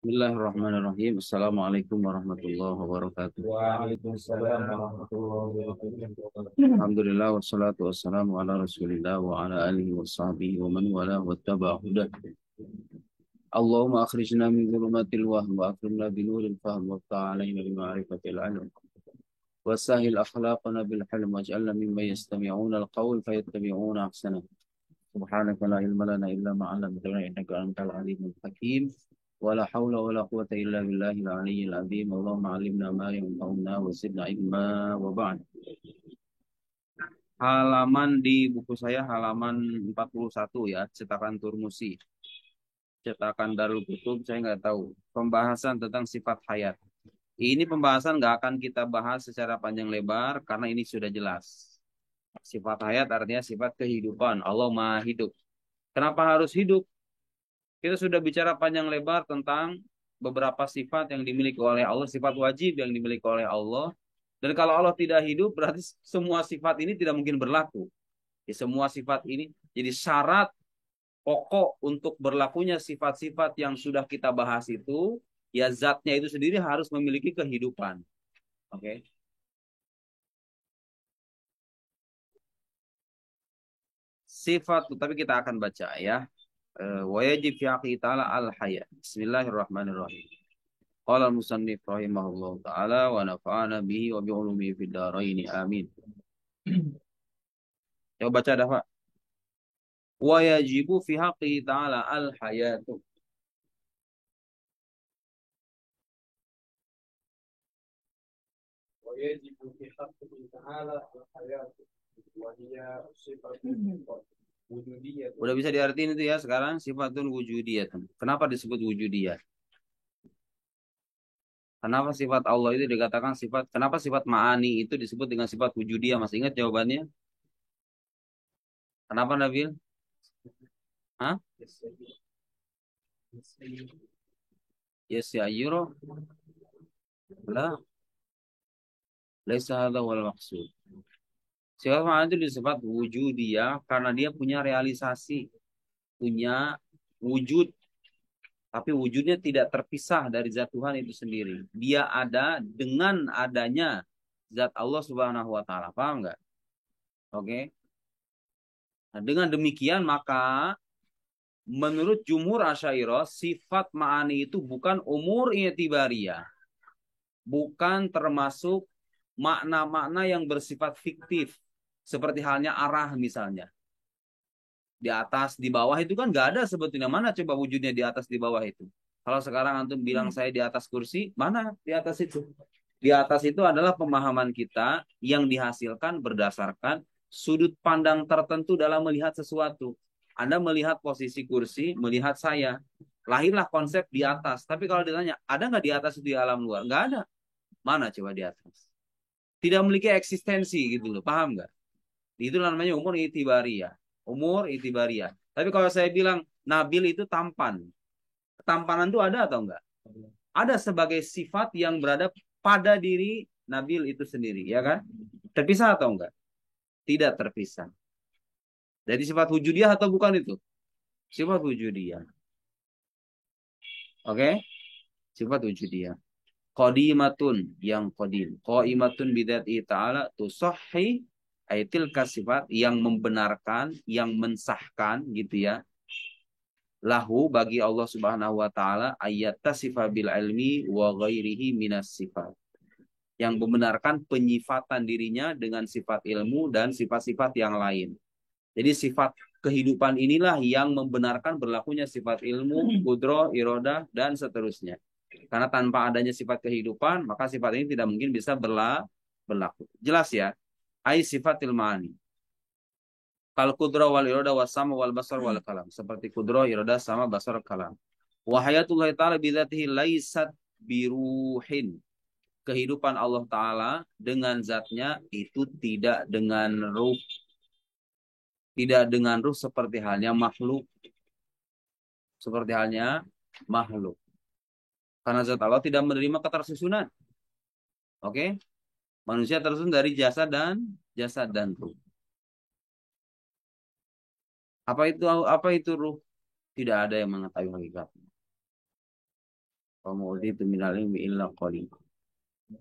Bismillahirrahmanirrahim. Assalamualaikum warahmatullahi wabarakatuh. Waalaikumsalam warahmatullahi wabarakatuh. Alhamdulillah wassalatu wassalamu ala Rasulillah wa ala alihi wa sahbihi wa man wala wa tabi'a hudah. Allahumma akhrijna min dhulumatil wahm wa akrimna bi nuril fahm wa ta'alaina bi ma'rifatil ilm. Wa sahil akhlaqana bil hilm waj'alna mimman yastami'una al-qawl fayattabi'una ahsanah. Subhanaka la ilma lana illa ma 'allamtana innaka antal alimul hakim. ولا حول ولا قوة إلا بالله العلي العظيم اللهم علمنا ما ينفعنا وزدنا علما وبعد. Halaman di buku saya halaman 41 ya, cetakan Turmusi, cetakan Darul Kutub, saya nggak tahu. Pembahasan tentang sifat hayat. Ini pembahasan nggak akan kita bahas secara panjang lebar karena ini sudah jelas. Sifat hayat artinya sifat kehidupan. Allah Maha hidup. Kenapa harus hidup? Kita sudah bicara panjang lebar tentang beberapa sifat yang dimiliki oleh Allah, sifat wajib yang dimiliki oleh Allah. Dan kalau Allah tidak hidup, berarti semua sifat ini tidak mungkin berlaku. Ya, semua sifat ini jadi syarat pokok untuk berlakunya sifat-sifat yang sudah kita bahas itu, ya zatnya itu sendiri harus memiliki kehidupan. Oke. Sifat, tapi kita akan baca ya. Wajib fi ta'ala al-haya. Bismillahirrahmanirrahim. Qala al-musannif rahimahullah ta'ala wa nafa'ana bihi wa bi'ulumihi fid dharain amin. Coba baca dah, Pak. Wa yajibu fi haqqihi ta'ala al-hayatu. ويجب في حقه تعالى الحياة وهي صفة وجودية. Udah bisa diartiin itu ya sekarang sifatun wujudiyah. Kenapa disebut wujudiyah? Kenapa sifat Allah itu dikatakan sifat? Kenapa sifat ma'ani itu disebut dengan sifat wujudiyah? Masih ingat jawabannya? Kenapa Nabil? Hah? Yes ya yuro. La, laisa hadza wal maqsud. Sifat ma'ani itu disebut wujudiyah karena dia punya realisasi, punya wujud, tapi wujudnya tidak terpisah dari zat Tuhan itu sendiri. Dia ada dengan adanya zat Allah Subhanahu wa taala. Paham nggak? Oke. Nah, dengan demikian maka menurut jumhur Asy'ariyah sifat ma'ani itu bukan umur i'tibariyah, bukan termasuk makna-makna yang bersifat fiktif seperti halnya arah misalnya. Di atas, di bawah itu kan nggak ada sebetulnya. Mana coba wujudnya di atas, di bawah itu? Kalau sekarang antum bilang saya di atas kursi, mana di atas itu? Di atas itu adalah pemahaman kita yang dihasilkan berdasarkan sudut pandang tertentu dalam melihat sesuatu. Anda melihat posisi kursi, melihat saya. Lahirlah konsep di atas. Tapi kalau ditanya, ada nggak di atas itu di alam luar? Nggak ada. Mana coba di atas? Tidak memiliki eksistensi gitu loh. Paham nggak? Itu namanya umur itibariyah. Umur itibariyah. Tapi kalau saya bilang Nabil itu tampan. Ketampanan itu ada atau enggak? Ada sebagai sifat yang berada pada diri Nabil itu sendiri, ya kan? Terpisah atau enggak? Tidak terpisah. Jadi sifat wujudiyah atau bukan itu? Sifat wujudiyah. Oke? Sifat wujudiyah. Qadimatun yang qadim. Qaimatun bidati ta'ala tusahhi aitil kasifat yang membenarkan, yang mensahkan gitu ya. Lahu bagi Allah Subhanahu wa taala ayat tasifa bil ilmi wa ghairihi minas sifat. Yang membenarkan penyifatan dirinya dengan sifat ilmu dan sifat-sifat yang lain. Jadi sifat kehidupan inilah yang membenarkan berlakunya sifat ilmu, kudroh, irodah, dan seterusnya. Karena tanpa adanya sifat kehidupan, maka sifat ini tidak mungkin bisa berlaku. Jelas ya? Ai sifat ilmani. Kal kudroh wal irodah was sama wal basar wal kalam. Seperti kudroh, irodah, sama basar kalam. Wahayatullah ta'ala bidzatihi laisat biruhin. Kehidupan Allah Ta'ala dengan zatnya itu tidak dengan ruh. Tidak dengan ruh seperti halnya makhluk. Seperti halnya makhluk. Karena zat Allah tidak menerima ketersusunan. Oke? Manusia tersusun dari jasad dan ruh. Apa itu ruh? Tidak ada yang mengetahui hakikatnya. Wa ma'uditu minal ilmi illa qalil.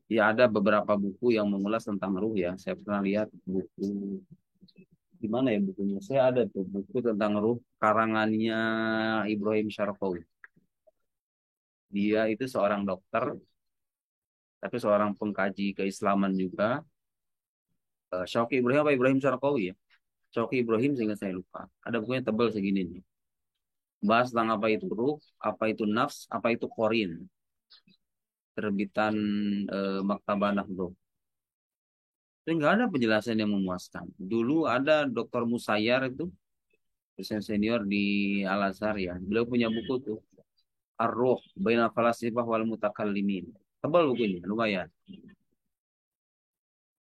Ya ada beberapa buku yang mengulas tentang ruh ya. Saya pernah lihat buku di mana ya bukunya? Saya ada tuh buku tentang ruh karangannya Ibrahim Syarqawi. Dia itu seorang dokter, tapi seorang pengkaji keislaman juga. Syauqi Ibrahim apa Ibrahim Syarqawi ya? Syauqi Ibrahim sehingga saya lupa. Ada bukunya tebal segini nih. Bahas tentang apa itu ruh, apa itu nafs, apa itu korin. Terbitan Maktabah Nahdlatul. Dan nggak ada penjelasan yang memuaskan. Dulu ada Dr. Musayyar itu, dosen senior di Al Azhar ya. Beliau punya buku tuh, Ar-Ruh Bainal Falasifah wal Mutakallimin. Tebal bukunya, lumayan.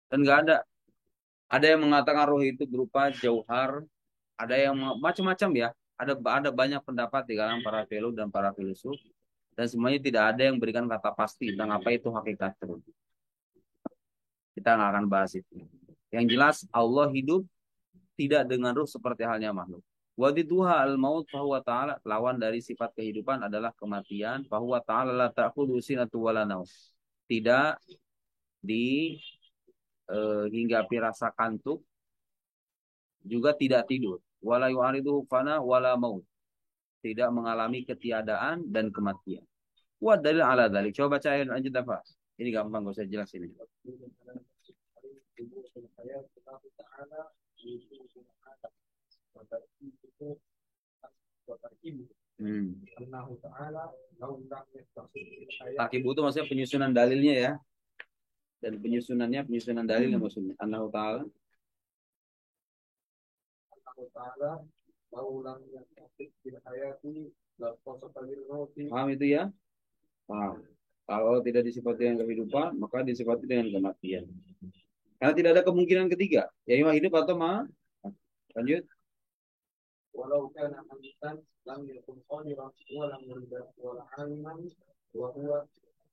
Dan nggak ada. Ada yang mengatakan ruh itu berupa jauhar, ada yang macam-macam ya. Ada banyak pendapat di kalangan para filsuf dan para filsuf. Dan semuanya tidak ada yang berikan kata pasti tentang apa itu hakikat ruh. Kita nggak akan bahas itu. Yang jelas Allah hidup tidak dengan ruh seperti halnya makhluk. Wadiduha al-maut fahuwa ta'ala. Lawan dari sifat kehidupan adalah kematian. Fahuwa ta'ala la ta'khudhu sinatu wala naum. Tidak hinggapi rasa kantuk, juga tidak tidur. Wala yu'ariduhu fana wala maut. Tidak mengalami ketiadaan dan kematian. Wa dalil ala dzalik. Coba baca ayat lanjut apa? Ini gampang, gak usah jelas ini. Hmm. Takibu itu maksudnya penyusunan dalilnya ya. Dan penyusunan dalilnya maksudnya. Allah Ta'ala. Paham itu ya? Paham. Kalau tidak disifati dengan kehidupan, maka disifati dengan kematian. Karena tidak ada kemungkinan ketiga. Ya hidup atau lanjut. Walau kana hamitan lam yakun qadiran wa lam yurida wa aliman wa huwa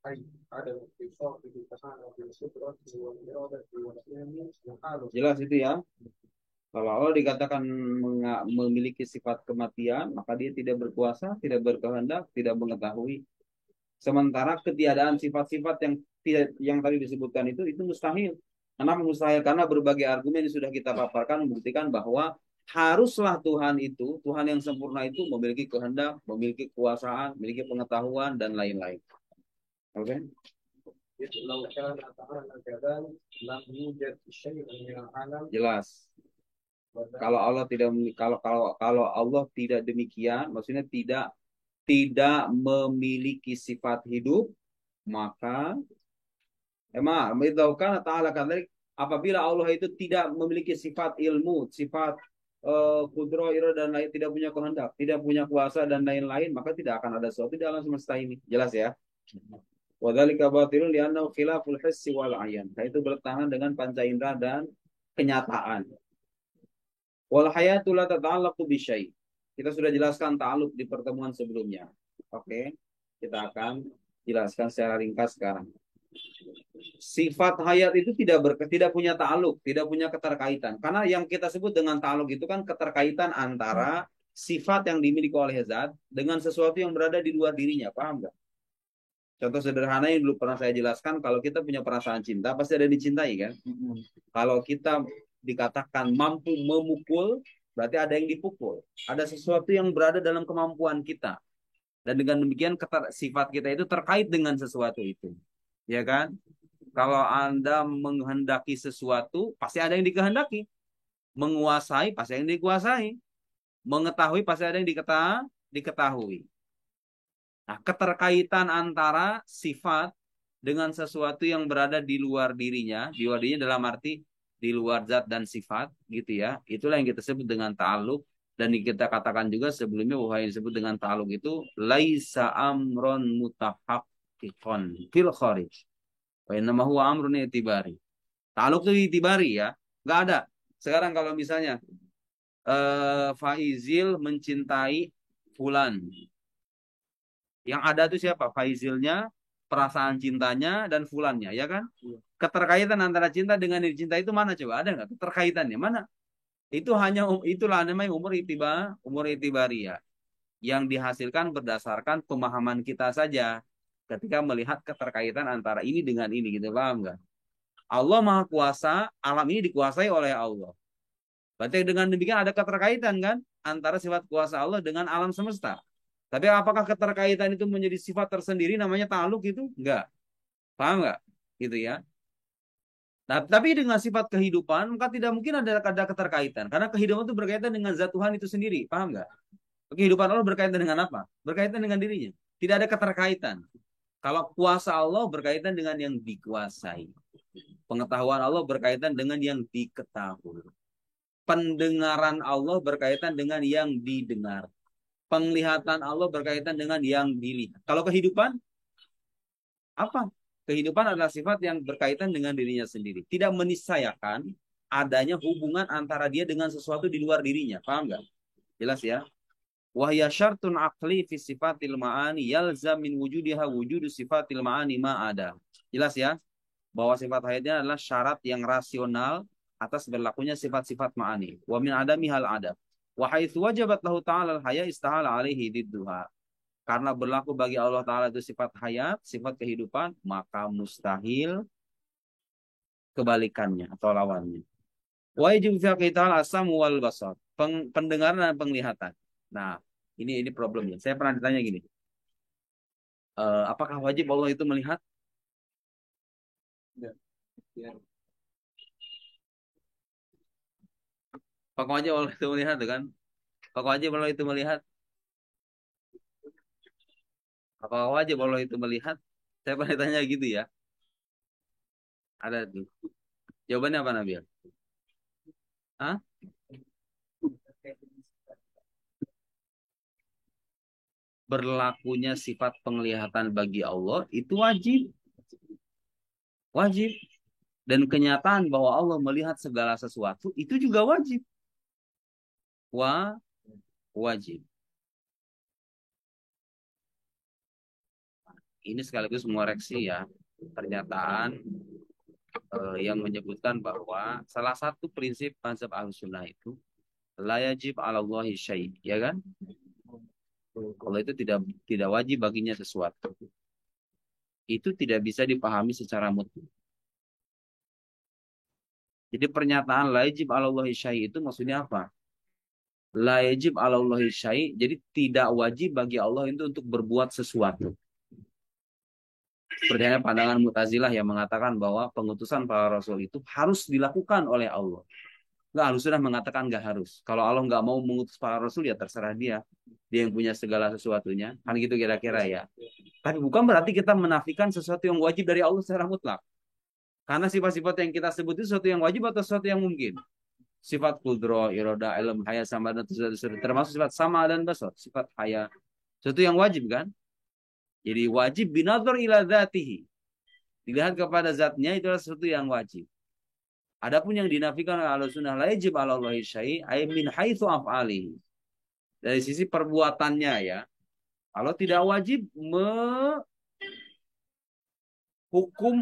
ay ada fisaq di ta'ala bil sudrat wal iradati wal ilmi jelas itu ya. Kalau Allah dikatakan memiliki sifat kematian, maka dia tidak berkuasa, tidak berkehendak, tidak mengetahui. Sementara ketiadaan sifat-sifat yang tadi disebutkan itu mustahil. Kenapa mustahil? Karena berbagai argumen yang sudah kita paparkan membuktikan bahwa haruslah Tuhan yang sempurna itu memiliki kehendak, memiliki kekuasaan, memiliki pengetahuan dan lain-lain. Oke? Jelas. Kalau Allah tidak demikian, maksudnya tidak memiliki sifat hidup, maka apabila Allah itu tidak memiliki sifat ilmu, sifat kudro, dan lain, tidak punya kehendak, tidak punya kuasa dan lain-lain, maka tidak akan ada sesuatu di alam semesta ini. Jelas ya? Wadzalika batilun li'annahu khilaful hissi wal ayan. Nah, itu bertentangan dengan panca indera dan kenyataan. Wal hayatu la tata'allaqu bisyai'. Kita sudah jelaskan ta'alluq di pertemuan sebelumnya. Oke. Kita akan jelaskan secara ringkas sekarang. Sifat hayat itu tidak punya ta'alluq, tidak punya keterkaitan. Karena yang kita sebut dengan ta'alluq itu kan keterkaitan antara sifat yang dimiliki oleh zat dengan sesuatu yang berada di luar dirinya. Paham nggak? Contoh sederhana yang dulu pernah saya jelaskan, kalau kita punya perasaan cinta, pasti ada yang dicintai kan? Kalau kita dikatakan mampu memukul, berarti ada yang dipukul. Ada sesuatu yang berada dalam kemampuan kita. Dan dengan demikian sifat kita itu terkait dengan sesuatu itu. Ya kan? Kalau Anda menghendaki sesuatu, pasti ada yang dikehendaki. Menguasai, pasti ada yang dikuasai. Mengetahui, pasti ada yang diketahui. Nah, keterkaitan antara sifat dengan sesuatu yang berada di luar dirinya dalam arti di luar zat dan sifat, gitu ya. Itulah yang kita sebut dengan ta'alluq. Dan kita katakan juga sebelumnya bahwa yang disebut dengan ta'alluq itu laisa amron mutahaqqiqan fil kharij. Wa innama huwa amrun itibari. Ta'alluq itu itibari ya. Enggak ada. Sekarang kalau misalnya Faizil mencintai Fulan. Yang ada itu siapa? Faizilnya, perasaan cintanya, dan fulannya, ya kan? Keterkaitan antara cinta dengan dicinta itu mana coba? Ada nggak keterkaitannya? Mana? Itu itulah namanya umur itibariyah. yang dihasilkan berdasarkan pemahaman kita saja ketika melihat keterkaitan antara ini dengan ini, gitu, paham nggak? Allah Maha Kuasa, alam ini dikuasai oleh Allah. Berarti dengan demikian ada keterkaitan kan antara sifat kuasa Allah dengan alam semesta. Tapi apakah keterkaitan itu menjadi sifat tersendiri namanya ta'aluk itu? Enggak. Paham enggak? Gitu ya. Nah, tapi dengan sifat kehidupan maka tidak mungkin ada keterkaitan karena kehidupan itu berkaitan dengan zat Tuhan itu sendiri. Paham enggak? Kehidupan Allah berkaitan dengan apa? Berkaitan dengan dirinya. Tidak ada keterkaitan. Kalau kuasa Allah berkaitan dengan yang dikuasai. Pengetahuan Allah berkaitan dengan yang diketahui. Pendengaran Allah berkaitan dengan yang didengar. Penglihatan Allah berkaitan dengan yang dilihat. Kalau kehidupan, apa? Kehidupan adalah sifat yang berkaitan dengan dirinya sendiri. Tidak meniscayakan adanya hubungan antara dia dengan sesuatu di luar dirinya. Paham nggak? Jelas ya? Wahya syartun aqli fi sifatil ma'ani yalzam min wujudiha wujudu sifatil ma'ani ma'ada. Jelas ya? Bahwa sifat hayatnya adalah syarat yang rasional atas berlakunya sifat-sifat ma'ani. Wa min adami hal adab. Wa haitsu wajabat lahu ta'ala al-haya istahala alaihi didduha. Karena berlaku bagi Allah Ta'ala itu sifat hayat, sifat kehidupan, maka mustahil kebalikannya atau lawannya. Wajib fi ta'ala asam wal basar. Pendengaran dan penglihatan. Nah, ini problemnya. Saya pernah ditanya gini. Apakah wajib Allah itu melihat? Ya. Ya. Apakah wajib Allah itu melihat, kan? Apakah wajib Allah itu melihat? Apakah wajib Allah itu melihat? Saya pernah ditanya gitu ya. Ada tuh. Jawabannya apa, Nabil? Hah? Berlakunya sifat penglihatan bagi Allah itu wajib. Wajib. Dan kenyataan bahwa Allah melihat segala sesuatu itu juga wajib. Wajib. Ini sekaligus mengoreksi ya pernyataan yang menyebutkan bahwa salah satu prinsip mazhab Ahlussunnah itu la yajib 'ala Allahi syai', ya kan? Allah itu tidak wajib baginya sesuatu. Itu tidak bisa dipahami secara mutlak. Jadi pernyataan la yajib 'ala Allahi syai' itu maksudnya apa? La yajib 'ala Allahi syai', jadi tidak wajib bagi Allah itu untuk berbuat sesuatu. Seperti pandangan Mu'tazilah yang mengatakan bahwa pengutusan para rasul itu harus dilakukan oleh Allah. Nggak, harus sudah mengatakan nggak harus. Kalau Allah nggak mau mengutus para rasul ya terserah dia. Dia yang punya segala sesuatunya. Kan gitu kira-kira ya. Tapi bukan berarti kita menafikan sesuatu yang wajib dari Allah secara mutlak. Karena sifat-sifat yang kita sebut itu sesuatu yang wajib atau sesuatu yang mungkin. Sifat kudro, iroda, ilm, haya, sama dan termasuk sifat sama dan basar. Sifat haya. Sesuatu yang wajib kan. Jadi wajib binadhar ila dzatihi. Dilihat kepada zatnya itu adalah sesuatu yang wajib. Adapun yang dinafikan oleh Ahlussunnah la yajib 'ala Allahi syai' ay min haitsu af'alihi. Dari sisi perbuatannya ya. Allah tidak wajib menghukum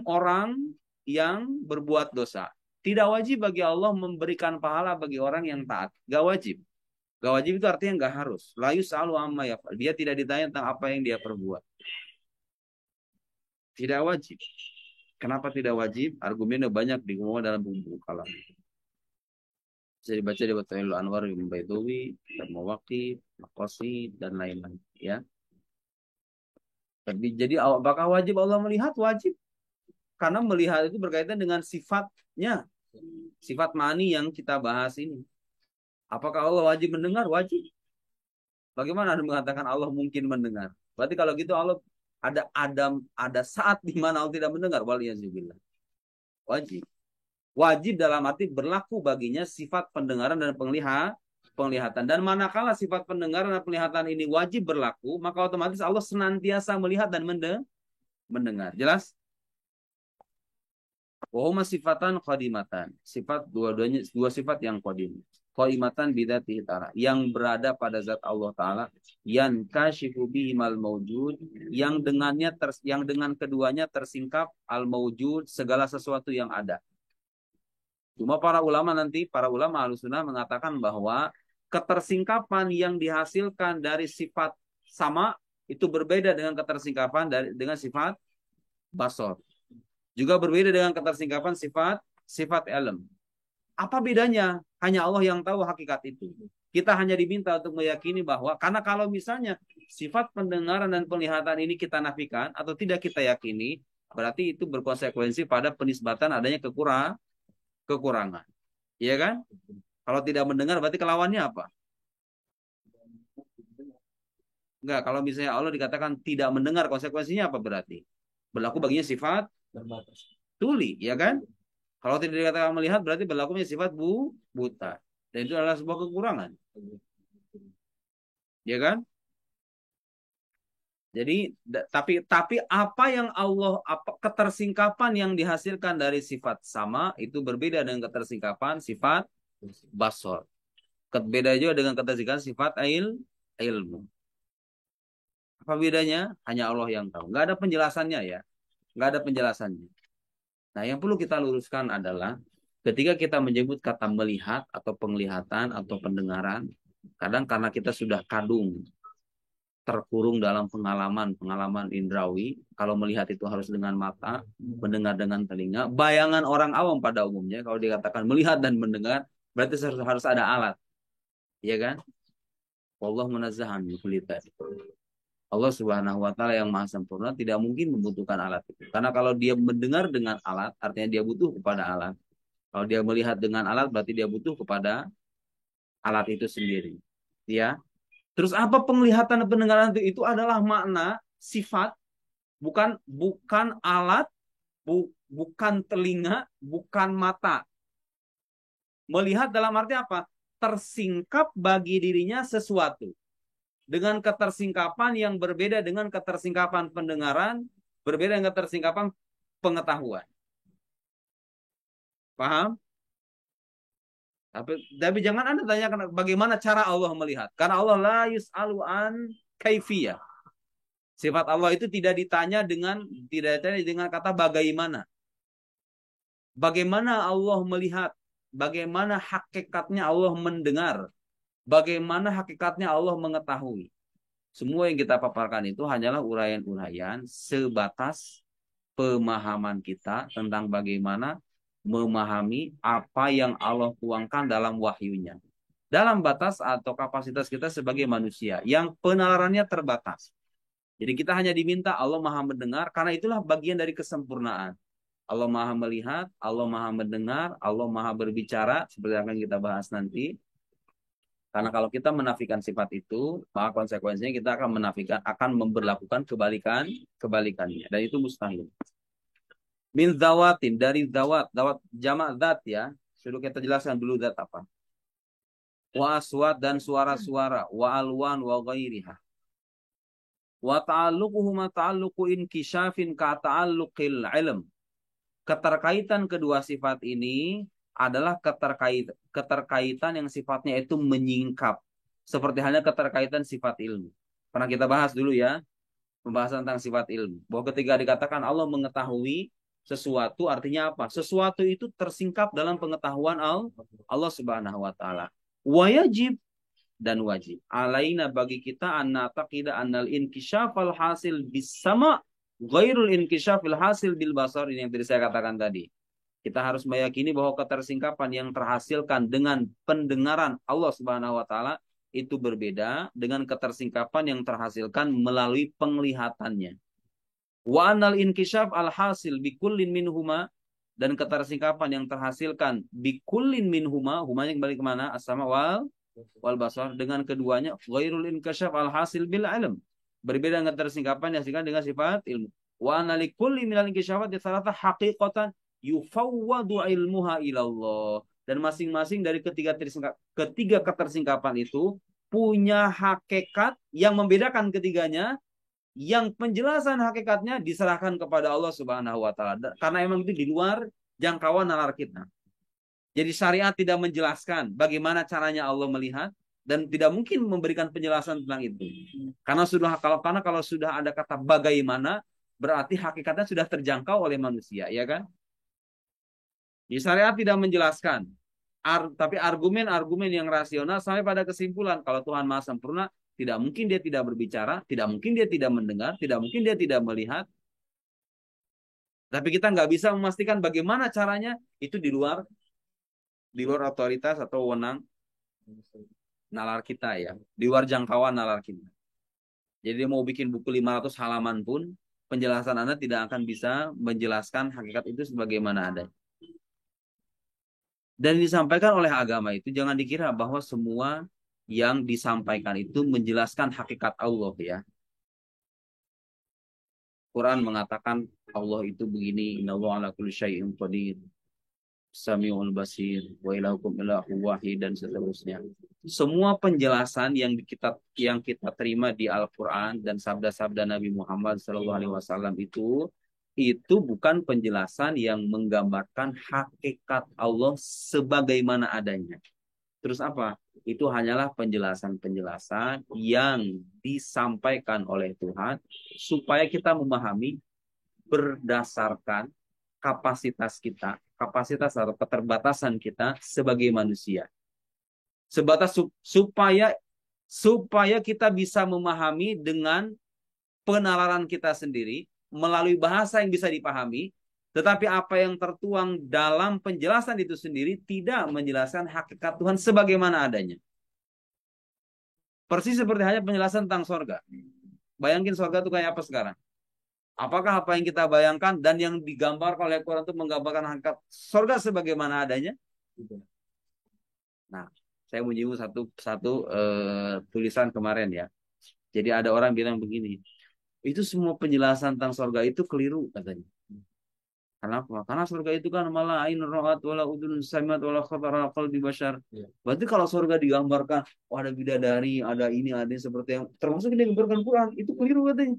orang yang berbuat dosa. Tidak wajib bagi Allah memberikan pahala bagi orang yang taat. Gak wajib. Gak wajib itu artinya gak harus. La yus'alu amma yaf'al. Dia tidak ditanya tentang apa yang dia perbuat. Tidak wajib. Kenapa tidak wajib? Argumennya banyak dikemukakan dalam buku kalam. Bisa dibaca di Batailul Anwar Ibn Baidawi, Al-Mawaqif, Maqasid, dan lain-lain. Ya. Jadi apakah wajib Allah melihat? Wajib. Karena melihat itu berkaitan dengan sifatnya. Sifat ma'ani yang kita bahas ini. Apakah Allah wajib mendengar? Wajib. Bagaimana Anda mengatakan Allah mungkin mendengar? Berarti kalau gitu Allah ada saat di mana Allah tidak mendengar. Waliyazubillah. Wajib. Wajib dalam arti berlaku baginya sifat pendengaran dan penglihatan. Dan manakala sifat pendengaran dan penglihatan ini wajib berlaku, maka otomatis Allah senantiasa melihat dan mendengar. Jelas? Wahuma sifatan qadimatan. Sifat dua-duanya dua sifat yang qadim. Qadimatan bidzatihi ta'ala, yang berada pada zat Allah Ta'ala, yang kasyifu bihimal maujud, yang dengan keduanya tersingkap al maujud, segala sesuatu yang ada. Cuma para ulama Ahlussunnah mengatakan bahwa ketersingkapan yang dihasilkan dari sifat sama itu berbeda dengan ketersingkapan dengan sifat basor. Juga berbeda dengan ketersingkapan sifat ilm. Apa bedanya? Hanya Allah yang tahu hakikat itu. Kita hanya diminta untuk meyakini bahwa, karena kalau misalnya sifat pendengaran dan penglihatan ini kita nafikan atau tidak kita yakini, berarti itu berkonsekuensi pada penisbatan adanya kekurangan. Iya kan? Kalau tidak mendengar berarti kelawannya apa? Enggak, kalau misalnya Allah dikatakan tidak mendengar, konsekuensinya apa berarti? Berlaku baginya sifat tuli, ya kan? Kalau tidak dikatakan melihat berarti berlakunya sifat buta. Dan itu adalah sebuah kekurangan. Ya kan? Jadi tapi apa yang ketersingkapan yang dihasilkan dari sifat sama itu berbeda dengan ketersingkapan sifat basor. Beda juga dengan ketersingkapan sifat ilmu. Apa bedanya? Hanya Allah yang tahu. Nggak ada penjelasannya ya. Nggak ada penjelasannya. Nah, yang perlu kita luruskan adalah ketika kita menyebut kata melihat atau penglihatan atau pendengaran, kadang karena kita sudah kadung terkurung dalam pengalaman indrawi. Kalau melihat itu harus dengan mata, mendengar dengan telinga. Bayangan orang awam pada umumnya, kalau dikatakan melihat dan mendengar, berarti harus ada alat. Iya kan? Wallahu munazzahan min kulli dzalik. Allah Subhanahu wa taala yang maha sempurna tidak mungkin membutuhkan alat itu. Karena kalau dia mendengar dengan alat, artinya dia butuh kepada alat. Kalau dia melihat dengan alat, berarti dia butuh kepada alat itu sendiri. Ya. Terus apa penglihatan dan pendengaran itu? Itu adalah makna sifat, bukan alat, bukan telinga, bukan mata. Melihat dalam arti apa? Tersingkap bagi dirinya sesuatu. Dengan ketersingkapan yang berbeda dengan ketersingkapan pendengaran, berbeda dengan ketersingkapan pengetahuan. Paham? Tapi jangan Anda tanyakan bagaimana cara Allah melihat. Karena Allah la yus'alu an kaifiyah. Sifat Allah itu tidak ditanya dengan kata bagaimana. Bagaimana Allah melihat? Bagaimana hakikatnya Allah mendengar? Bagaimana hakikatnya Allah mengetahui? Semua yang kita paparkan itu hanyalah uraian-uraian sebatas pemahaman kita tentang bagaimana memahami apa yang Allah tuangkan dalam wahyunya. Dalam batas atau kapasitas kita sebagai manusia yang penalarannya terbatas. Jadi kita hanya diminta Allah maha mendengar karena itulah bagian dari kesempurnaan. Allah maha melihat, Allah maha mendengar, Allah maha berbicara seperti yang akan kita bahas nanti. Karena kalau kita menafikan sifat itu, maka konsekuensinya kita akan memberlakukan kebalikannya. Dan itu mustahil. Min zawatin, dari zawat jamak zat ya. Sudah kita jelaskan dulu zat apa. Wa aswat dan suara-suara, wa alwan wa ghairiha. Wa ta'alluquhuma ta'alluqu inkisyafin ka ta'alluqil ilm. Keterkaitan kedua sifat ini adalah keterkaitan yang sifatnya itu menyingkap. Seperti halnya keterkaitan sifat ilmu. Pernah kita bahas dulu ya. Pembahasan tentang sifat ilmu. Bahwa ketika dikatakan Allah mengetahui sesuatu artinya apa? Sesuatu itu tersingkap dalam pengetahuan Allah Subhanahu wa taala. Wajib dan wajib. Alaina bagi kita anna taqida annal inkisyafal hasil bisama ghairul inkisyafil hasil bil basar, ini yang tadi saya katakan tadi. Kita harus meyakini bahwa ketersingkapan yang terhasilkan dengan pendengaran Allah Subhanahu wa taala itu berbeda dengan ketersingkapan yang terhasilkan melalui penglihatannya. Wa anal inkisyaf al hasil bikullin minhuma, dan ketersingkapan yang terhasilkan bikullin minhuma, humanya kembali kemana? As-sama wal basar, dengan keduanya ghairul inkisyaf al hasil bil ilm, berbeda dengan ketersingkapan yang dihasilkan dengan sifat ilmu. Wa anali kulli minal inkisyafat salata haqiqatan yufawwadu ilmuha ilallah, dan masing-masing dari ketiga ketersingkapan itu punya hakikat yang membedakan ketiganya, yang penjelasan hakikatnya diserahkan kepada Allah Subhanahu wa taala. Karena emang itu di luar jangkauan nalar kita. Jadi syariat tidak menjelaskan bagaimana caranya Allah melihat dan tidak mungkin memberikan penjelasan tentang itu. Karena kalau sudah ada kata bagaimana, berarti hakikatnya sudah terjangkau oleh manusia, ya kan? Jadi syariat tidak menjelaskan Tapi argumen-argumen yang rasional sampai pada kesimpulan kalau Tuhan Maha Sempurna, tidak mungkin dia tidak berbicara, tidak mungkin dia tidak mendengar, tidak mungkin dia tidak melihat. Tapi kita nggak bisa memastikan bagaimana caranya, itu di luar otoritas atau wewenang nalar kita ya, di luar jangkauan nalar kita. Jadi dia mau bikin buku 500 halaman pun, penjelasan Anda tidak akan bisa menjelaskan hakikat itu sebagaimana ada. Dan disampaikan oleh agama itu jangan dikira bahwa semua yang disampaikan itu menjelaskan hakikat Allah ya. Quran mengatakan Allah itu begini, innallaha ala kulli syai'in qadir, Samiul Basir, wa ilahukum ilahu wahid dan seterusnya. Semua penjelasan yang kita terima di Al-Qur'an dan sabda-sabda Nabi Muhammad SAW itu bukan penjelasan yang menggambarkan hakikat Allah sebagaimana adanya. Terus apa? Itu hanyalah penjelasan-penjelasan yang disampaikan oleh Tuhan supaya kita memahami berdasarkan kapasitas atau keterbatasan kita sebagai manusia. Sebatas supaya kita bisa memahami dengan penalaran kita sendiri melalui bahasa yang bisa dipahami, tetapi apa yang tertuang dalam penjelasan itu sendiri tidak menjelaskan hakikat Tuhan sebagaimana adanya. Persis seperti hanya penjelasan tentang sorga. Bayangin sorga itu kayak apa sekarang? Apakah apa yang kita bayangkan dan yang digambarkan oleh Quran itu menggambarkan hakikat sorga sebagaimana adanya? Nah, saya menyinggung satu tulisan kemarin ya. Jadi ada orang bilang begini, itu semua penjelasan tentang sorga itu keliru katanya. Kenapa? Karena surga itu kan malah ain ra'at wala udun sami'at wala khatara qalbi bashar. Ya. Berarti kalau surga digambarkan, oh ada bidadari, ada ini, ada ini, seperti yang termasuk yang digambarkan Quran, itu keliru katanya.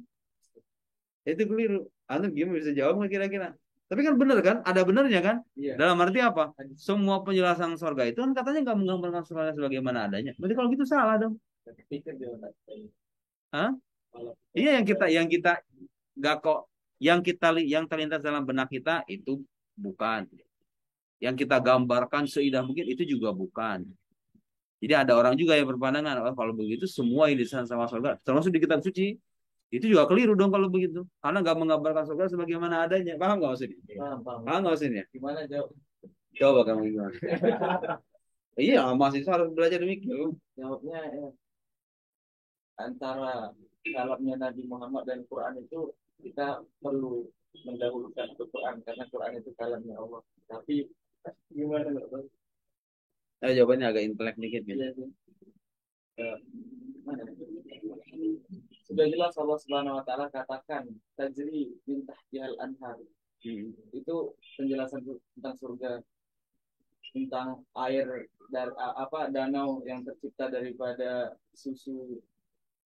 Itu keliru. Anda gimana bisa jawab nggak kira-kira? Tapi kan benar kan? Ada benernya kan? Iya. Dalam arti apa? Semua penjelasan surga itu kan katanya nggak menggambarkan surga sebagaimana adanya. Berarti kalau gitu salah dong. Hah? Iya yang kita nggak kok yang terlintas dalam benak kita itu bukan. Yang kita gambarkan seindah mungkin itu juga bukan. Jadi ada orang juga yang berpandangan, oh, kalau begitu semua yang disana sama surga, termasuk di kitab suci, itu juga keliru dong kalau begitu. Karena nggak menggambarkan surga sebagaimana adanya. Paham nggak maksudnya? Paham nggak maksudnya? Gimana jawab? Coba kamu gimana? Iya, mahasiswa harus belajar demikian. Jawabnya ya, antara kalamnya Nabi Muhammad dan Quran itu kita perlu mendahulukan Quran karena Quran itu kalamnya Allah. Tapi gimana Pak? Jawabannya agak intelek dikit gitu. Sudah jelas Allah Subhanahu wa taala katakan tajri min tahtihal anhar. Itu penjelasan tentang surga, tentang air dari danau yang tercipta daripada susu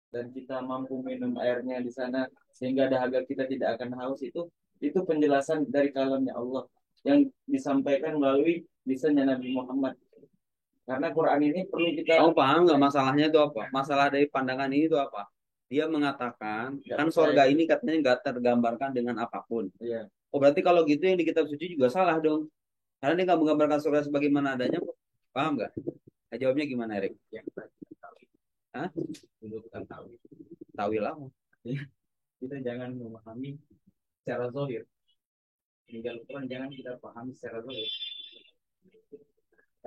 dan kita mampu minum airnya di sana sehingga dahaga kita tidak akan haus, itu penjelasan dari kalamnya Allah yang disampaikan melalui lisannya Nabi Muhammad. Karena Quran ini perlu kita. Kamu paham nggak masalahnya itu apa? Masalah dari pandangan ini itu apa? Dia mengatakan kan surga ini katanya nggak tergambarkan dengan apapun. Iya. Oh berarti kalau gitu yang di kitab suci juga salah dong. Karena dia nggak menggambarkan surga sebagaimana adanya. Paham nggak? Nah, jawabnya gimana, Erik? Ya, hah? Itu bukan tawil. Tawil apa? Kita jangan memahami secara zahir. Tinggal Quran jangan kita pahami secara zahir.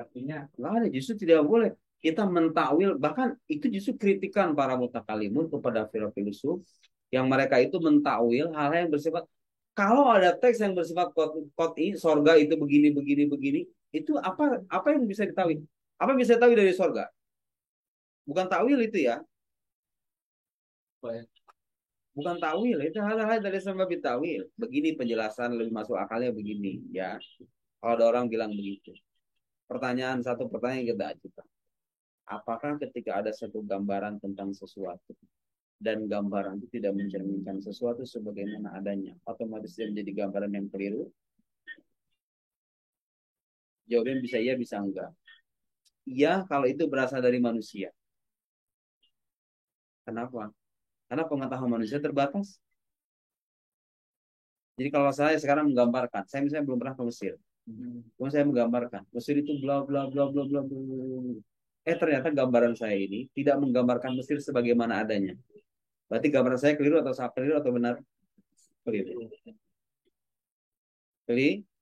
Artinya nggak ada, justru tidak boleh kita mentakwil, bahkan itu justru kritikan para mutakalimun kepada filsuf yang mereka itu mentakwil hal-hal yang bersifat, kalau ada teks yang bersifat qot'i, sorga itu begini begini begini, itu apa yang bisa ditakwil? Apa yang bisa ditakwil dari sorga? Bukan takwil itu ya. Bukan takwil, itu hal-hal dari sebab takwil. Begini penjelasan lebih masuk akalnya begini ya. Kalau ada orang bilang begitu. Satu pertanyaan yang kita ajukan. Apakah ketika ada satu gambaran tentang sesuatu dan gambaran itu tidak mencerminkan sesuatu sebagaimana adanya, otomatis dia menjadi gambaran yang keliru? Jawabannya bisa iya, bisa enggak. Iya kalau itu berasal dari manusia. Kenapa? Karena pengetahuan manusia terbatas. Jadi kalau saya sekarang menggambarkan, saya misalnya belum pernah ke Mesir. Cuma saya menggambarkan Mesir itu bla bla bla bla bla bla. Ternyata gambaran saya ini tidak menggambarkan Mesir sebagaimana adanya. Berarti gambaran saya keliru atau salah, keliru atau benar? Keliru.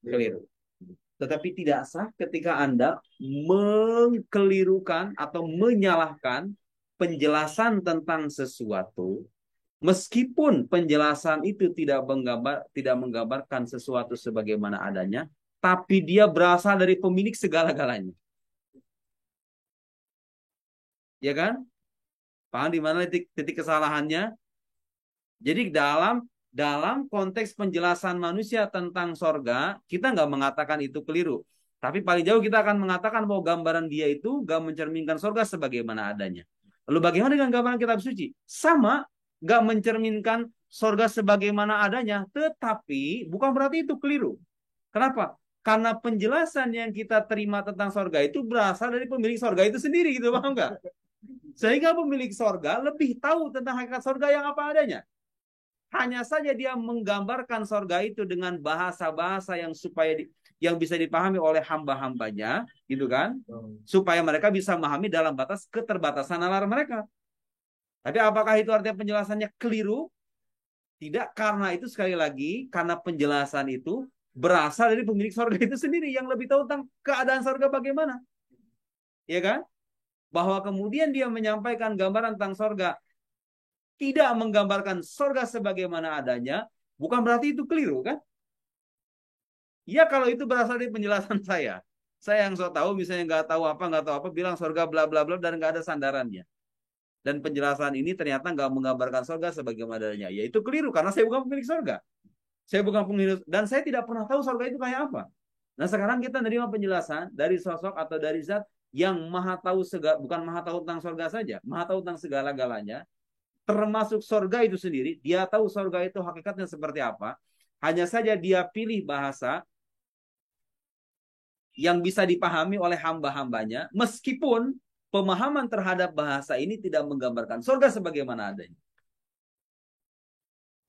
Keliru. Tetapi tidak sah ketika Anda mengkelirukan atau menyalahkan penjelasan tentang sesuatu, meskipun penjelasan itu tidak menggambarkan sesuatu sebagaimana adanya, tapi dia berasal dari pemilik segala-galanya. Ya kan? Paham di mana titik kesalahannya? Jadi dalam konteks penjelasan manusia tentang sorga, kita nggak mengatakan itu keliru. Tapi paling jauh kita akan mengatakan bahwa gambaran dia itu nggak mencerminkan sorga sebagaimana adanya. Lalu bagaimana dengan gambaran kitab suci? Sama, nggak mencerminkan sorga sebagaimana adanya, tetapi bukan berarti itu keliru. Kenapa? Karena penjelasan yang kita terima tentang sorga itu berasal dari pemilik sorga itu sendiri, gitu, paham nggak? Sehingga pemilik sorga lebih tahu tentang hakikat sorga yang apa adanya. Hanya saja dia menggambarkan sorga itu dengan bahasa-bahasa yang bisa dipahami oleh hamba-hambanya, gitu kan? Supaya mereka bisa memahami dalam batas keterbatasan nalar mereka. Tapi apakah itu artinya penjelasannya keliru? Tidak, karena itu sekali lagi, karena penjelasan itu berasal dari pemilik sorga itu sendiri yang lebih tahu tentang keadaan sorga bagaimana. Ya kan? Bahwa kemudian dia menyampaikan gambaran tentang sorga, tidak menggambarkan sorga sebagaimana adanya, bukan berarti itu keliru kan? Ya kalau itu berasal dari penjelasan saya. Saya yang so tahu misalnya nggak tahu apa bilang sorga bla bla bla dan nggak ada sandarannya. Dan penjelasan ini ternyata nggak menggambarkan sorga sebagaimana adanya. Ya itu keliru karena saya bukan pemilik sorga. Saya bukan pemilik dan saya tidak pernah tahu sorga itu kayak apa. Nah sekarang kita menerima penjelasan dari sosok atau dari zat yang maha tahu bukan maha tahu tentang sorga saja, maha tahu tentang segala-galanya, termasuk sorga itu sendiri. Dia tahu sorga itu hakikatnya seperti apa. Hanya saja dia pilih bahasa yang bisa dipahami oleh hamba-hambanya, meskipun pemahaman terhadap bahasa ini tidak menggambarkan surga sebagaimana adanya.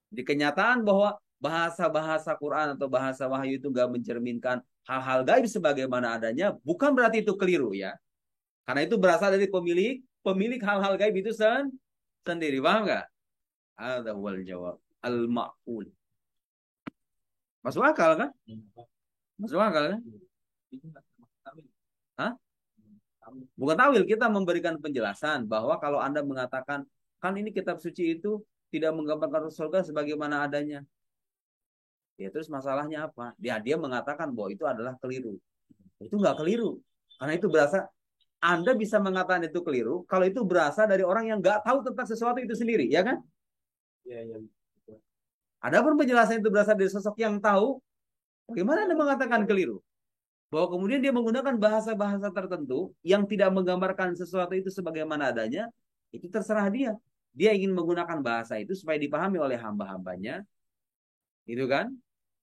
Di kenyataan bahwa bahasa-bahasa Quran atau bahasa wahyu itu gak mencerminkan hal-hal gaib sebagaimana adanya, bukan berarti itu keliru ya. Karena itu berasal dari pemilik hal-hal gaib itu sendiri. Paham nggak? Ada wal jawab al-ma'qul. Masuk akal kan? Masuk akal kan? Hah? Bukan tawil, kita memberikan penjelasan bahwa kalau Anda mengatakan, kan ini kitab suci itu tidak menggambarkan surga sebagaimana adanya. Ya terus masalahnya apa? Dia mengatakan bahwa itu adalah keliru. Itu nggak keliru. Karena itu berasa, Anda bisa mengatakan itu keliru kalau itu berasal dari orang yang nggak tahu tentang sesuatu itu sendiri, ya kan? Ya, ya. Adapun penjelasan itu berasal dari sosok yang tahu, bagaimana Anda mengatakan keliru? Bahwa kemudian dia menggunakan bahasa-bahasa tertentu yang tidak menggambarkan sesuatu itu sebagaimana adanya, itu terserah dia. Dia ingin menggunakan bahasa itu supaya dipahami oleh hamba-hambanya, gitu kan?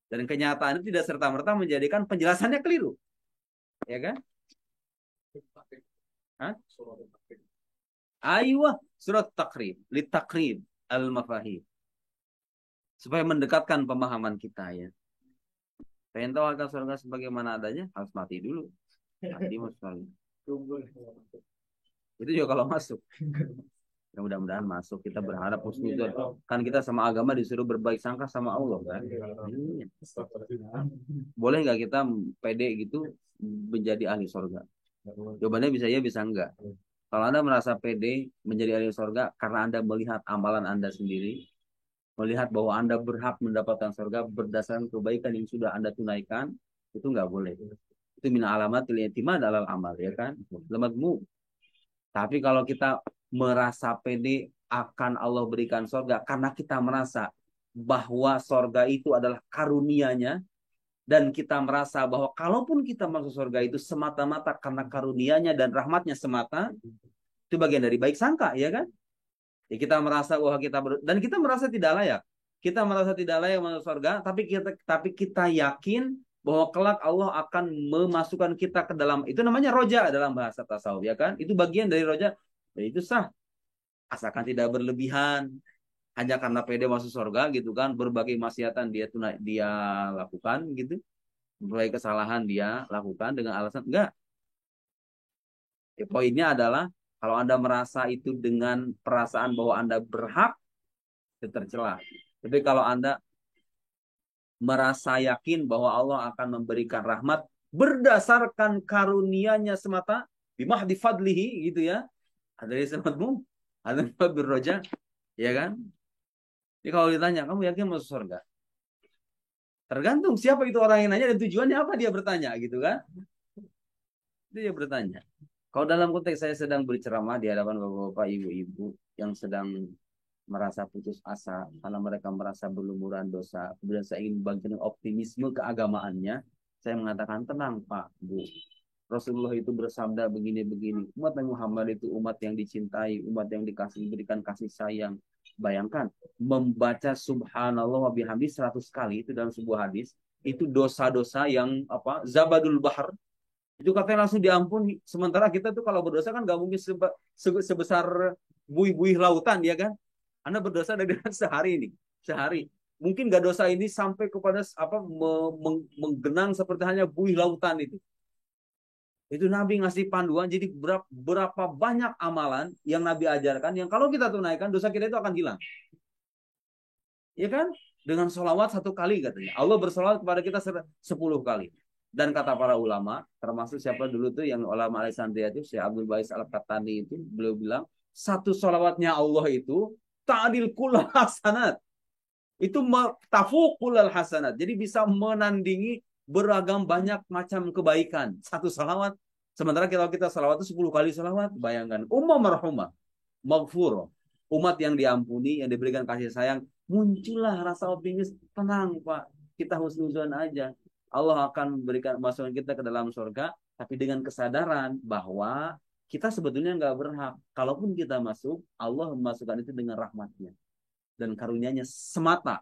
Dan kenyataan itu tidak serta-merta menjadikan penjelasannya keliru, ya kan? Hah? Aywa surat takrib, litakrib al-mafahim. Supaya mendekatkan pemahaman kita ya. Pengen tahu harga surga sebagaimana adanya, harus mati dulu. Mati masuk. Itu juga kalau masuk. Ya, mudah-mudahan masuk. Kita berharap husnuzon. Kan kita sama agama disuruh berbaik sangka sama Allah kan. Iya. Boleh nggak kita pede gitu menjadi ahli surga? Jawabannya bisa ya, bisa enggak. Kalau Anda merasa pede menjadi ahli surga karena Anda melihat amalan Anda sendiri, melihat bahwa Anda berhak mendapatkan surga berdasarkan kebaikan yang sudah Anda tunaikan, itu nggak boleh. Itu min alamatil i'timad alal amal, ya kan? Lematmu. Tapi kalau kita merasa pede akan Allah berikan surga karena kita merasa bahwa surga itu adalah karunia-Nya, dan kita merasa bahwa kalaupun kita masuk surga itu semata-mata karena karunia-Nya dan rahmat-Nya semata, itu bagian dari baik sangka, ya kan? Ya, kita merasa bahwa dan kita merasa tidak layak. Kita merasa tidak layak masuk surga, tapi kita yakin bahwa kelak Allah akan memasukkan kita ke dalam, itu namanya roja dalam bahasa tasawuf, ya kan? Itu bagian dari roja. Dan itu sah, asalkan tidak berlebihan. Hanya karena pede masuk surga gitu kan, berbagai maksiatan dia lakukan gitu. Mulai kesalahan dia lakukan dengan alasan enggak. Ya, poinnya adalah kalau Anda merasa itu dengan perasaan bahwa Anda berhak, itu tercela. Tapi kalau Anda merasa yakin bahwa Allah akan memberikan rahmat berdasarkan karunia-Nya semata, bimahdi fadlihi gitu ya. Ada di sematmu, ada birroja, ya kan? Jadi kalau ditanya, kamu yakin masuk surga? Tergantung siapa itu orang yang nanya dan tujuannya apa dia bertanya gitu kan? Itu dia bertanya. Kalau dalam konteks saya sedang berceramah di hadapan bapak-bapak, ibu-ibu yang sedang merasa putus asa karena mereka merasa berlumuran dosa, kemudian saya ingin membangkitkan optimisme keagamaannya, saya mengatakan tenang Pak, Bu. Rasulullah itu bersabda begini-begini. Umat Nabi Muhammad itu umat yang dicintai, umat yang diberikan kasih sayang. Bayangkan, membaca subhanallah wa bihamdi 100 kali itu dalam sebuah hadis, itu dosa-dosa yang apa? Zabadul bahar. Itu katanya langsung diampuni. Sementara kita tuh kalau berdosa kan nggak mungkin sebesar buih-buih lautan ya kan? Anda berdosa dari sehari ini, sehari. Mungkin nggak dosa ini sampai kepada apa menggenang seperti hanya buih lautan itu. Itu Nabi ngasih panduan. Jadi berapa banyak amalan yang Nabi ajarkan yang kalau kita tunaikan dosa kita itu akan hilang. Ya kan? Dengan sholawat 1 kali katanya. Allah bersolawat kepada kita 10 kali. Dan kata para ulama, termasuk siapa dulu tuh yang ulama Alexandria itu, Syekh Abdul Bais Al-Qahtani itu, beliau bilang, satu sholawatnya Allah itu, ta'adil kul hasanat. Itu tafukul al hasanat. Jadi bisa menandingi beragam banyak macam kebaikan. Satu salawat. Sementara kalau kita salawat itu 10 kali salawat. Bayangkan. Ummah marhumah. Maghfurah. Umat yang diampuni, yang diberikan kasih sayang. Muncullah rasa optimis. Tenang Pak. Kita husnuzon aja. Allah akan memberikan masukkan kita ke dalam surga. Tapi dengan kesadaran bahwa kita sebetulnya nggak berhak. Kalaupun kita masuk, Allah memasukkan itu dengan rahmatnya dan karunia-Nya semata.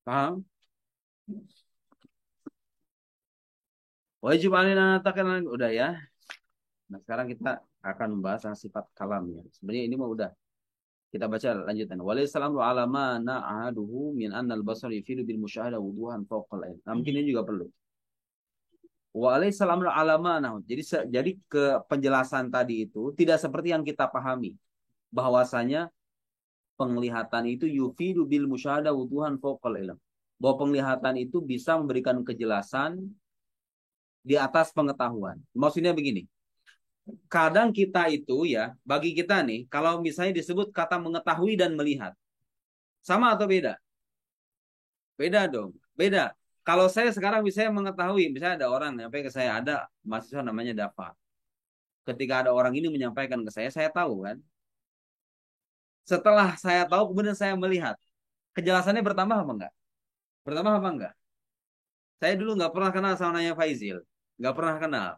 Paham? Wajib alina takalan udah ya. Nah, sekarang kita akan membahas sifat kalamnya. Sebenarnya ini mah udah. Kita baca lanjutan. Waalaikumsalam wa alama na'aduhu min annal basar yufidu bil musyahadah wuduhan fawqal ain. Nah, mungkin ini juga perlu. Waalaikumsalam wa alama nah. Jadi ke penjelasan tadi itu tidak seperti yang kita pahami. Bahwasanya penglihatan itu yufidu bil musyahadah wuduhan fawqal ilm. Bahwa penglihatan itu bisa memberikan kejelasan di atas pengetahuan. Maksudnya begini, kadang kita itu ya, bagi kita nih, kalau misalnya disebut kata mengetahui dan melihat, sama atau beda? Beda dong, beda. Kalau saya sekarang misalnya mengetahui, misalnya ada orang nyampe ke saya, ada mahasiswa namanya Dafa. Ketika ada orang ini menyampaikan ke saya tahu kan. Setelah saya tahu, kemudian saya melihat. Kejelasannya bertambah apa enggak? Bertambah apa enggak? Saya dulu nggak pernah kenal sama namanya Faizil. Nggak pernah kenal.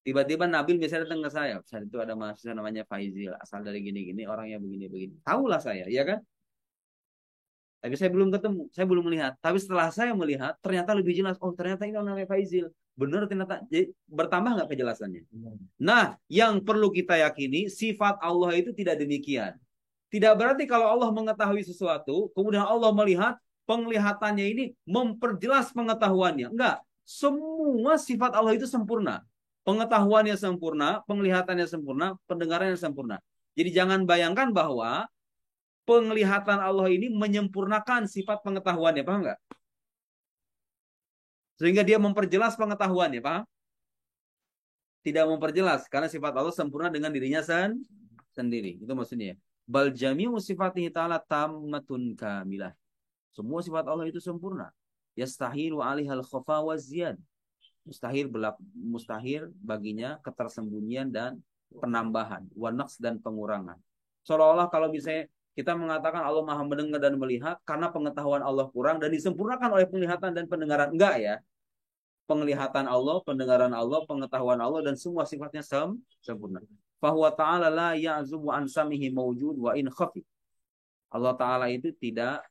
Tiba-tiba Nabil misalnya datang ke saya. Saat itu ada mahasiswa namanya Faizil. Asal dari gini-gini. Orangnya begini-begini. Tahulah saya. Ya kan? Tapi saya belum ketemu. Saya belum melihat. Tapi setelah saya melihat. Ternyata lebih jelas. Oh ternyata ini orang namanya Faizil. Benar ternyata. Jadi, bertambah nggak kejelasannya? Nah. Yang perlu kita yakini. Sifat Allah itu tidak demikian. Tidak berarti kalau Allah mengetahui sesuatu. Kemudian Allah melihat. Penglihatannya ini memperjelas pengetahuannya. Enggak. Semua sifat Allah itu sempurna. Pengetahuannya sempurna, penglihatannya sempurna, pendengarannya sempurna. Jadi jangan bayangkan bahwa penglihatan Allah ini menyempurnakan sifat pengetahuannya, paham nggak? Sehingga dia memperjelas pengetahuannya, paham? Tidak memperjelas, karena sifat Allah sempurna dengan dirinya sendiri. Itu maksudnya. Bal jami'u sifatihi ta'ala tammatun kamilah. Semua sifat Allah itu sempurna. Yastahilu alihal khofa wa ziyad. Mustahil baginya ketersembunyian dan penambahan, wanaks dan pengurangan. Seolah-olah kalau misalnya kita mengatakan Allah Maha mendengar dan melihat karena pengetahuan Allah kurang dan disempurnakan oleh penglihatan dan pendengaran. Enggak ya. Penglihatan Allah, pendengaran Allah, pengetahuan Allah dan semua sifatnya sempurna. Fahuwa ta'ala la ya'zubu an samihi mawjud wa in khafi. Allah Ta'ala itu tidak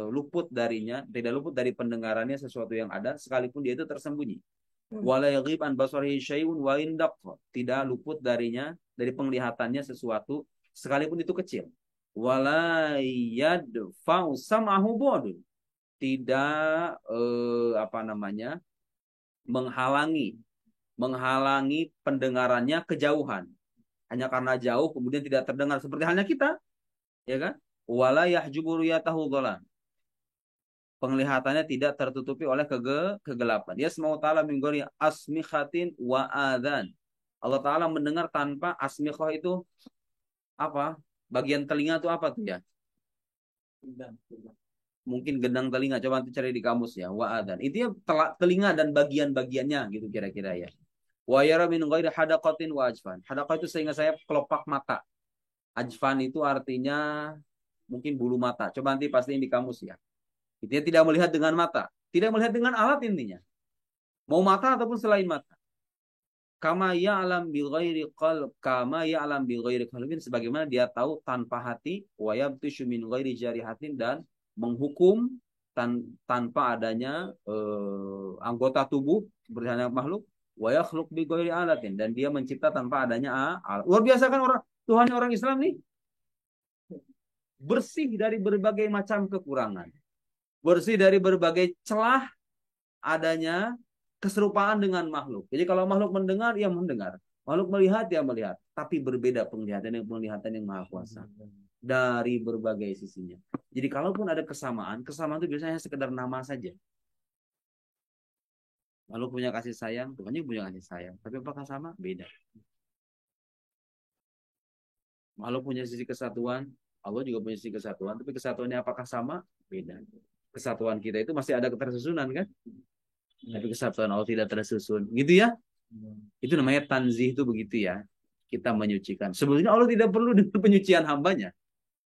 luput darinya, tidak luput dari pendengarannya sesuatu yang ada, sekalipun dia itu tersembunyi. Wala yaghib an basarihi syai'un wa in daqqa. Tidak luput darinya, dari penglihatannya sesuatu, sekalipun itu kecil. Wala yadfa'u sam'ahu bu'dun. tidak apa namanya menghalangi menghalangi pendengarannya kejauhan. Hanya karena jauh kemudian tidak terdengar seperti halnya kita, ya kan? Wala yahjubu ruyatahu dhalam. Penglihatannya tidak tertutupi oleh kegelapan. Yasma'u ta'ala min ghairi asmikhatin wa adzan. Allah Ta'ala mendengar tanpa asmikhah itu apa? Bagian telinga itu apa tuh ya? Mungkin gendang telinga. Coba nanti cari di kamus ya. Wa adzan. Itu ya telinga dan bagian-bagiannya gitu kira-kira ya. Wa yara min ghairi hadaqatin wa ajfan. Hadaqah itu sehingga saya kelopak mata. Ajfan itu artinya mungkin bulu mata. Coba nanti pastiin di kamus ya. Dia tidak melihat dengan mata. Tidak melihat dengan alat intinya. Mau mata ataupun selain mata. Kama ya'lam bi ghairi qalb. Kama ya'lam bi ghairi qalbin. Sebagaimana dia tahu tanpa hati. Wa yabtishu min ghairi jarihatin. Dan menghukum tanpa adanya anggota tubuh. Seperti hanya makhluk. Wa yakhluq bi ghairi alatin. Dan dia mencipta tanpa adanya alat. Luar biasa kan orang Tuhan orang Islam nih. Bersih dari berbagai macam kekurangan. Bersih dari berbagai celah adanya keserupaan dengan makhluk. Jadi kalau makhluk mendengar, ya mendengar. Makhluk melihat, ya melihat. Tapi berbeda penglihatan yang maha kuasa. Dari berbagai sisinya. Jadi kalaupun ada kesamaan, kesamaan itu biasanya sekedar nama saja. Makhluk punya kasih sayang, Tuhan juga punya kasih sayang. Tapi apakah sama? Beda. Makhluk punya sisi kesatuan, Allah juga punya sisi kesatuan. Tapi kesatuannya apakah sama? Beda. Kesatuan kita itu masih ada ketersusunan kan? Tapi kesatuan Allah tidak tersusun. Gitu ya? Itu namanya tanzih itu begitu ya. Kita menyucikan. Sebetulnya Allah tidak perlu dengan penyucian hambanya.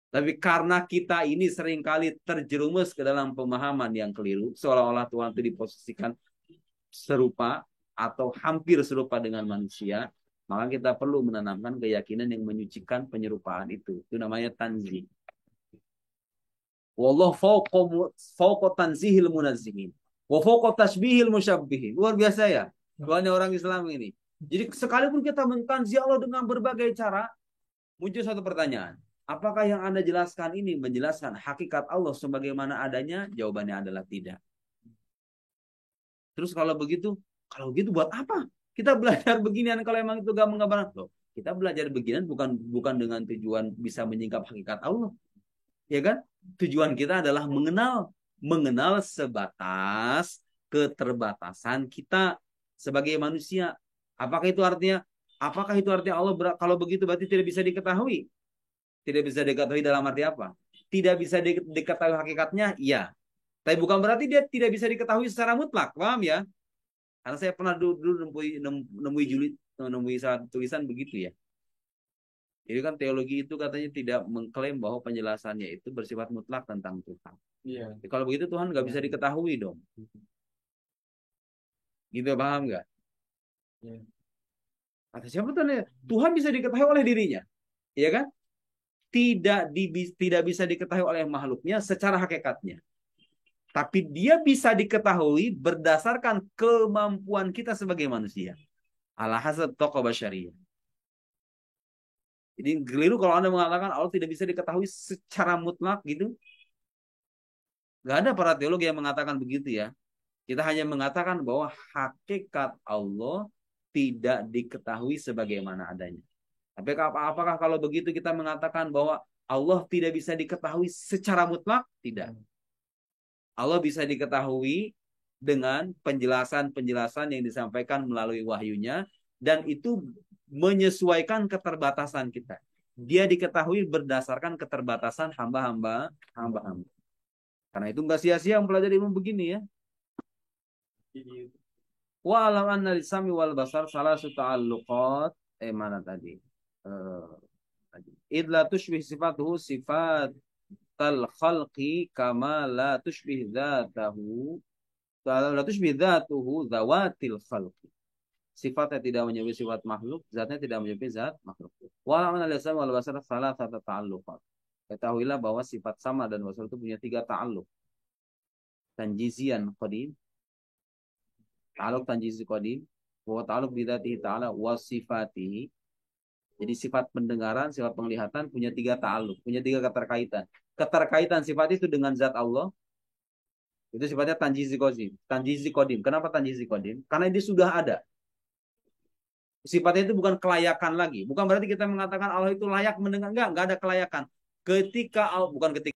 Tapi karena kita ini seringkali terjerumus ke dalam pemahaman yang keliru. Seolah-olah Tuhan itu diposisikan serupa atau hampir serupa dengan manusia. Maka kita perlu menanamkan keyakinan yang menyucikan penyerupaan itu. Itu namanya tanzih. Wallah fauqa tanzihil munazzihin. Wa fauqa tashbihil musyabbihin. Luar biasa ya. Tuhannya orang Islam ini. Jadi sekalipun kita mentanzih Allah dengan berbagai cara, muncul satu pertanyaan. Apakah yang Anda jelaskan ini menjelaskan hakikat Allah sebagaimana adanya? Jawabannya adalah tidak. Terus kalau begitu buat apa? Kita belajar beginian kalau emang itu gak menggambarkan. Loh, kita belajar beginian bukan dengan tujuan bisa menyingkap hakikat Allah. Ya kan? Tujuan kita adalah mengenal sebatas keterbatasan kita sebagai manusia. Apakah itu artinya Allah kalau begitu berarti tidak bisa diketahui? Tidak bisa diketahui dalam arti apa? Tidak bisa diketahui hakikatnya? Iya. Tapi bukan berarti dia tidak bisa diketahui secara mutlak. Paham ya? Karena saya pernah dulu nemui tulisan begitu ya. Jadi kan teologi itu katanya tidak mengklaim bahwa penjelasannya itu bersifat mutlak tentang Tuhan. Iya. Jadi kalau begitu Tuhan nggak bisa diketahui dong. Gitu paham nggak? Iya. Kata siapa Tuhan bisa diketahui oleh dirinya, ya kan? Tidak bisa diketahui oleh makhluknya secara hakikatnya. Tapi dia bisa diketahui berdasarkan kemampuan kita sebagai manusia. Ala hasab tokoh basyariyah. Jadi keliru kalau Anda mengatakan Allah tidak bisa diketahui secara mutlak gitu. Gak ada para teologi yang mengatakan begitu ya. Kita hanya mengatakan bahwa hakikat Allah tidak diketahui sebagaimana adanya. Tapi apakah kalau begitu kita mengatakan bahwa Allah tidak bisa diketahui secara mutlak? Tidak. Allah bisa diketahui dengan penjelasan-penjelasan yang disampaikan melalui wahyunya. Dan itu menyesuaikan keterbatasan kita. Dia diketahui berdasarkan keterbatasan hamba-hamba. Karena itu nggak sia-sia mempelajari ilmu begini ya. Wa alam anna lisami wal basar salah ta'alluqat mana tadi? Idla tushbih sifatuhu sifat tal khalqi kama la tushbih dzatahu la tushbih dzatuhu dzawatil khalqi. Sifatnya tidak menyerupai sifat makhluk, zatnya tidak menyerupai zat makhluk. Wa alam anna lisami wal basar salah ta'alluqat. Ketahuilah bahwa sifat sama dan basar itu punya 3 ta'alluq. Tanjizian qadim, ta'alluq tanjizi qadim, wa ta'alluq bidzatihi ta'ala wa sifatihi. Jadi sifat pendengaran, sifat penglihatan punya 3 ta'alluq, punya 3 keterkaitan. Keterkaitan sifat itu dengan zat Allah, Itu sifatnya tanjizi kodim. Tanjizi kodim. Kenapa tanjizi kodim? Karena dia sudah ada. Sifatnya itu bukan kelayakan lagi. Bukan berarti kita mengatakan Allah itu layak mendengar. Enggak ada kelayakan. Ketika bukan ketika